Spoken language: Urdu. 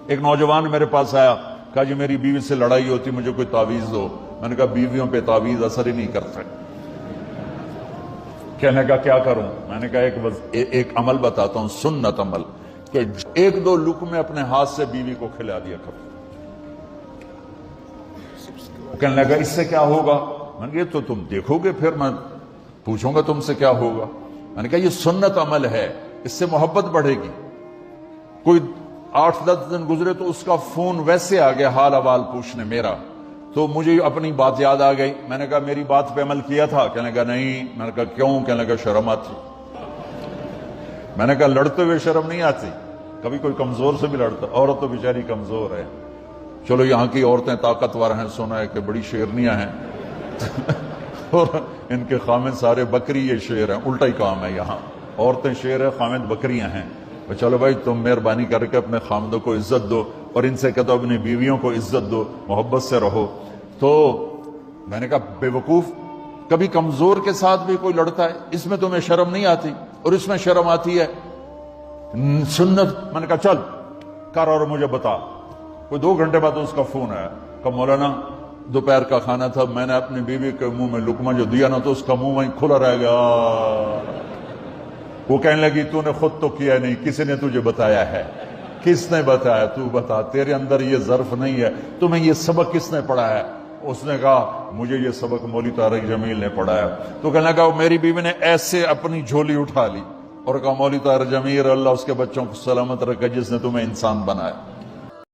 ایک نوجوان میرے پاس آیا، کہا جی میری بیوی سے لڑائی ہوتی، مجھے کوئی تعویذ دو۔ میں نے کہا بیویوں پہ تعویذ اثر ہی نہیں کرتا۔ کہنے کا کیا کروں؟ میں نے کہا ایک عمل بتاتا ہوں، سنت عمل، کہ ایک دو لقمے اپنے ہاتھ سے بیوی کو کھلا دیا کرو۔ کہنے لگا اس سے کیا ہوگا؟ میں نے کہا یہ تو تم دیکھو گے، پھر میں پوچھوں گا تم سے کیا ہوگا۔ میں نے کہا یہ سنت عمل ہے، اس سے محبت بڑھے گی۔ کوئی 8-10 دن گزرے تو اس کا فون ویسے آ گیا حال احوال پوچھنے میرا، تو مجھے اپنی بات یاد آ گئی۔ میں نے کہا میری بات پہ عمل کیا تھا؟ کہنے لگا نہیں۔ میں نے کہا کیوں؟ کہنے لگا شرم آتی۔ میں نے کہا لڑتے ہوئے شرم نہیں آتی؟ کبھی کوئی کمزور سے بھی لڑتا؟ عورت تو بیچاری کمزور ہے، چلو یہاں کی عورتیں طاقتور ہیں، سنا ہے کہ بڑی شیرنیاں ہیں اور ان کے خامد سارے بکری، یہ شیر ہیں، الٹا ہی کام ہے، یہاں عورتیں شیر ہے، خامد بکریاں ہیں۔ چلو بھائی تم مہربانی کر کے اپنے خامدوں کو عزت دو، اور ان سے کہتا اپنی بیویوں کو عزت دو، محبت سے رہو۔ تو میں نے کہا بے وقوف، کبھی کمزور کے ساتھ بھی کوئی لڑتا ہے، اس میں تمہیں شرم نہیں آتی؟ اور اس میں شرم آتی ہے سنت۔ میں نے کہا چل کر اور مجھے بتا۔ کوئی 2 گھنٹے بعد اس کا فون آیا، کہ مولانا دوپہر کا کھانا تھا، میں نے اپنی بیوی کے منہ میں لقمہ جو دیا نا تو اس کا منہ وہیں کھلا رہ گیا۔ وہ کہنے لگی تو نے خود تو کیا نہیں، کسی نے تجھے بتایا ہے؟ کس نے بتایا؟ تو بتا، تیرے اندر یہ ظرف نہیں ہے، تمہیں یہ سبق کس نے پڑھایا؟ اس نے کہا مجھے یہ سبق مولوی طارق جمیل نے پڑھایا۔ تو کہنے لگا میری بیوی نے ایسے اپنی جھولی اٹھا لی اور کہا مولوی طارق جمیل اللہ اس کے بچوں کو سلامت رکھے جس نے تمہیں انسان بنایا۔